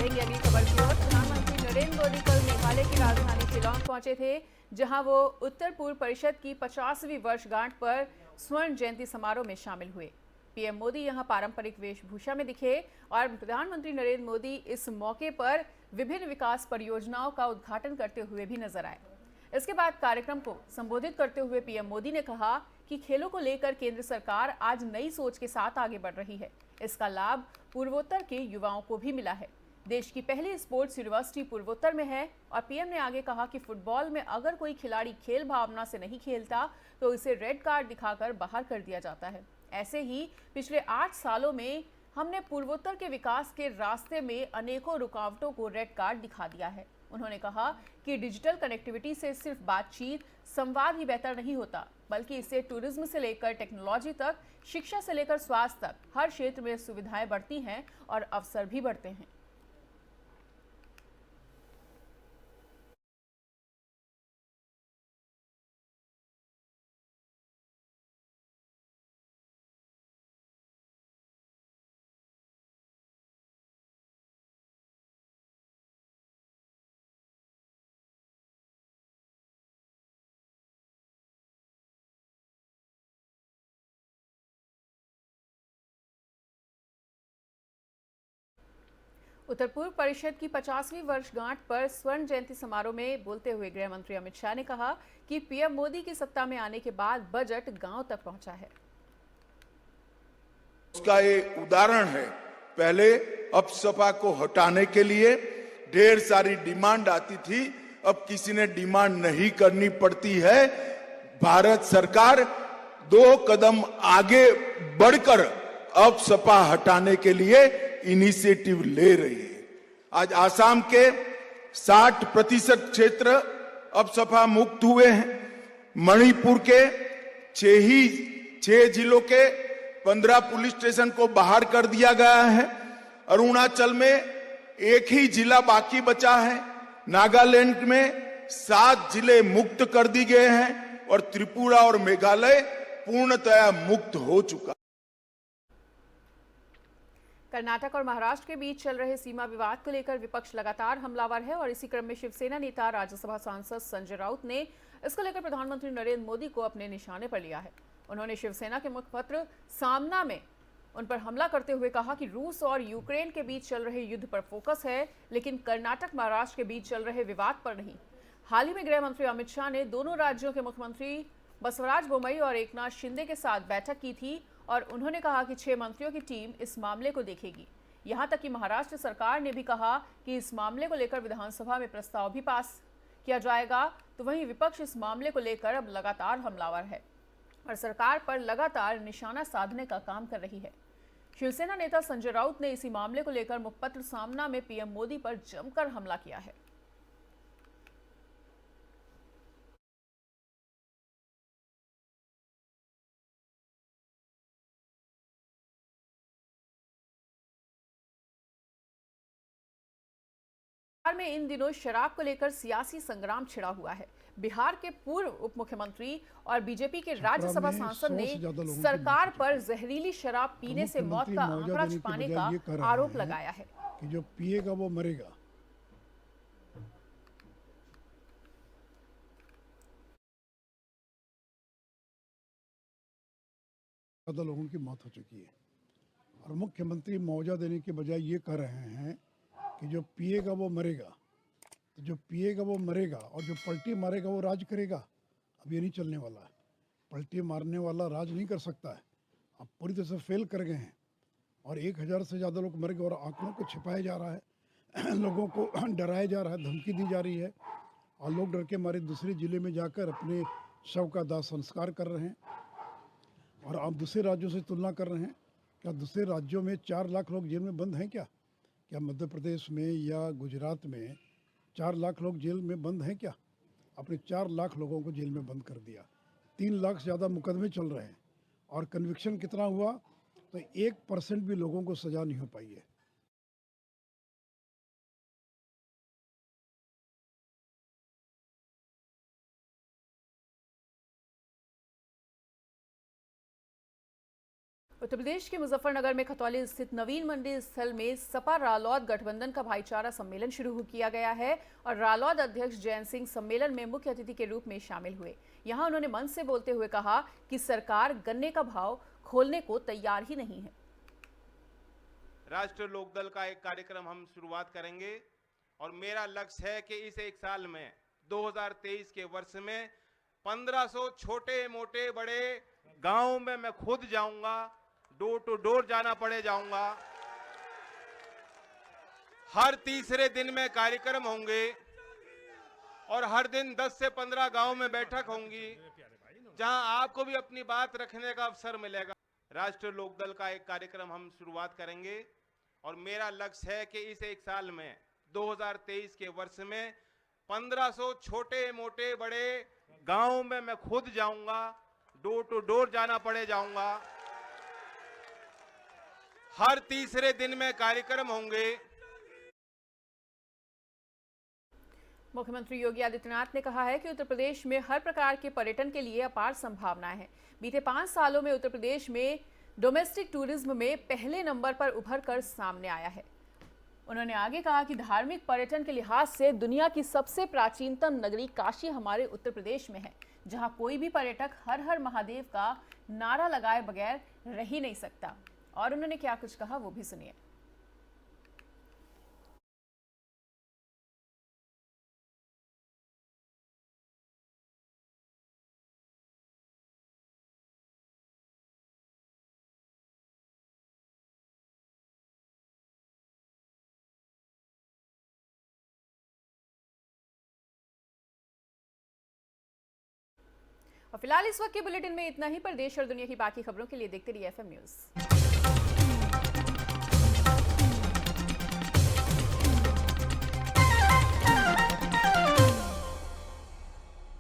बढ़ेंगे अगली खबर की ओर। प्रधानमंत्री नरेंद्र मोदी कल मेघालय की राजधानी शिलांग पहुंचे थे, जहां वो उत्तर पूर्व परिषद की 50वीं वर्षगांठ पर स्वर्ण जयंती समारोह में शामिल हुए। पीएम मोदी यहां पारंपरिक वेशभूषा में दिखे और प्रधानमंत्री नरेंद्र मोदी इस मौके पर विभिन्न विकास परियोजनाओं का उद्घाटन करते हुए भी नजर आए। इसके बाद कार्यक्रम को संबोधित करते हुए पीएम मोदी ने कहा कि खेलों को लेकर केंद्र सरकार आज नई सोच के साथ आगे बढ़ रही है। इसका लाभ पूर्वोत्तर के युवाओं को भी मिला है। देश की पहली स्पोर्ट्स यूनिवर्सिटी पूर्वोत्तर में है और पीएम ने आगे कहा कि फुटबॉल में अगर कोई खिलाड़ी खेल भावना से नहीं खेलता तो इसे रेड कार्ड दिखाकर बाहर कर दिया जाता है। ऐसे ही पिछले 8 सालों में हमने पूर्वोत्तर के विकास के रास्ते में अनेकों रुकावटों को रेड कार्ड दिखा दिया है। उन्होंने कहा कि डिजिटल कनेक्टिविटी से सिर्फ बातचीत संवाद ही बेहतर नहीं होता, बल्कि इससे टूरिज्म से लेकर टेक्नोलॉजी तक, शिक्षा से लेकर स्वास्थ्य तक हर क्षेत्र में सुविधाएं बढ़ती हैं और अवसर भी बढ़ते हैं। उत्तर पूर्व परिषद की 50वीं वर्षगांठ पर स्वर्ण जयंती समारोह में बोलते हुए गृह मंत्री अमित शाह ने कहा कि पीएम मोदी की सत्ता में आने के बाद बजट गांव तक पहुंचा है। उसका ये उदाहरण है। पहले अपसपा को हटाने के लिए ढेर सारी डिमांड आती थी, अब किसी ने डिमांड नहीं करनी पड़ती है। भारत सरकार 2 कदम आगे बढ़कर अपसपा हटाने के लिए इनिशिएटिव ले रही है। आज आसाम के 60% क्षेत्र अपसपा मुक्त हुए हैं। मणिपुर के 6 जिलों के 15 पुलिस स्टेशन को बाहर कर दिया गया है। अरुणाचल में 1 ही जिला बाकी बचा है। नागालैंड में 7 जिले मुक्त कर दिए गए हैं और त्रिपुरा और मेघालय पूर्णतया मुक्त हो चुका। कर्नाटक और महाराष्ट्र के बीच चल रहे सीमा विवाद को लेकर विपक्ष लगातार हमलावर है और इसी क्रम में शिवसेना नेता राज्यसभा सांसद संजय राउत ने इसको लेकर प्रधानमंत्री नरेंद्र मोदी को अपने निशाने पर लिया है। उन्होंने शिवसेना के मुखपत्र सामना में उन पर हमला करते हुए कहा कि रूस और यूक्रेन के बीच चल रहे युद्ध पर फोकस है, लेकिन कर्नाटक महाराष्ट्र के बीच चल रहे विवाद पर नहीं। हाल ही में गृह मंत्री अमित शाह ने दोनों राज्यों के मुख्यमंत्री बसवराज बोम्मई और एकनाथ शिंदे के साथ बैठक की थी और उन्होंने कहा कि 6 मंत्रियों की टीम इस मामले को देखेगी। यहां तक कि महाराष्ट्र सरकार ने भी कहा कि इस मामले को लेकर विधानसभा में प्रस्ताव भी पास किया जाएगा। तो वहीं विपक्ष इस मामले को लेकर अब लगातार हमलावर है और सरकार पर लगातार निशाना साधने का काम कर रही है। शिवसेना नेता संजय राउत ने इसी मामले को लेकर मुखपत्र सामना में पीएम मोदी पर जमकर हमला किया है। बिहार में इन दिनों शराब को लेकर सियासी संग्राम छिड़ा हुआ है। बिहार के पूर्व उप मुख्यमंत्री और बीजेपी के राज्यसभा सांसद ने सरकार पर जहरीली शराब पीने से मौत का आंकड़ा छुपाने का आरोप लगाया है कि जो पिएगा वो मरेगा। ज्यादा लोगों की मौत हो चुकी है और मुख्यमंत्री मुआवजा देने के बजाय ये कह रहे हैं कि जो पिएगा वो मरेगा। तो जो पिएगा वो मरेगा और जो पलटी मारेगा वो राज करेगा। अब ये नहीं चलने वाला है। पलटी मारने वाला राज नहीं कर सकता है। अब पूरी तरह से फेल कर गए हैं और 1000 से ज़्यादा लोग मर गए और आंकड़ों को छिपाया जा रहा है। लोगों को डराया जा रहा है, धमकी दी जा रही है और लोग डर के मारे दूसरे जिले में जाकर अपने शव का दाह संस्कार कर रहे हैं। और आप दूसरे राज्यों से तुलना कर रहे हैं। क्या दूसरे राज्यों में 4 लाख लोग जेल में बंद हैं क्या? क्या मध्य प्रदेश में या गुजरात में 4 लाख लोग जेल में बंद हैं क्या? आपने 4 लाख लोगों को जेल में बंद कर दिया। 3 लाख से ज़्यादा मुकदमे चल रहे हैं और कन्विक्शन कितना हुआ? तो 1% भी लोगों को सजा नहीं हो पाई है। उत्तर प्रदेश के मुजफ्फरनगर में खतौली स्थित नवीन मंडी स्थल में सपा रालौद गठबंधन का भाईचारा सम्मेलन शुरू किया गया है और रालौद अध्यक्ष जयंत सिंह सम्मेलन में मुख्य अतिथि के रूप में शामिल हुए। यहां उन्होंने मंच से बोलते हुए कहा कि सरकार गन्ने का भाव खोलने को तैयार ही नहीं है। राष्ट्रीय लोकदल का एक कार्यक्रम हम शुरुआत करेंगे और मेरा लक्ष्य है कि इस एक साल में 2023 के वर्ष में 1500 छोटे मोटे बड़े गांव में मैं खुद जाऊंगा, डोर टू डोर जाना पड़े जाऊंगा। हर तीसरे दिन में कार्यक्रम होंगे और हर दिन 10 से 15 गांव में बैठक होंगी जहां आपको भी अपनी बात रखने का अवसर मिलेगा। राष्ट्रीय लोकदल का एक कार्यक्रम हम शुरुआत करेंगे और मेरा लक्ष्य है कि इस एक साल में 2023 के वर्ष में 1500 छोटे मोटे बड़े गांव में मैं खुद जाऊंगा, डोर टू डोर जाना पड़े जाऊंगा। हर तीसरे दिन में कार्यक्रम होंगे। मुख्यमंत्री योगी आदित्यनाथ ने कहा है कि उत्तर प्रदेश में हर प्रकार के पर्यटन के लिए अपार संभावनाएं हैं। बीते 5 सालों में उत्तर प्रदेश में डोमेस्टिक टूरिज्म में पहले नंबर पर उभर कर सामने आया है। उन्होंने आगे कहा कि धार्मिक पर्यटन के लिहाज से दुनिया की सबसे प्राचीनतम नगरी काशी हमारे उत्तर प्रदेश में है, जहां कोई भी पर्यटक हर हर महादेव का नारा लगाए बगैर रह ही नहीं सकता। और उन्होंने क्या कुछ कहा वो भी सुनिए। और फिलहाल इस वक्त के बुलेटिन में इतना ही। पर देश और दुनिया की बाकी खबरों के लिए देखते रहिए FM न्यूज़।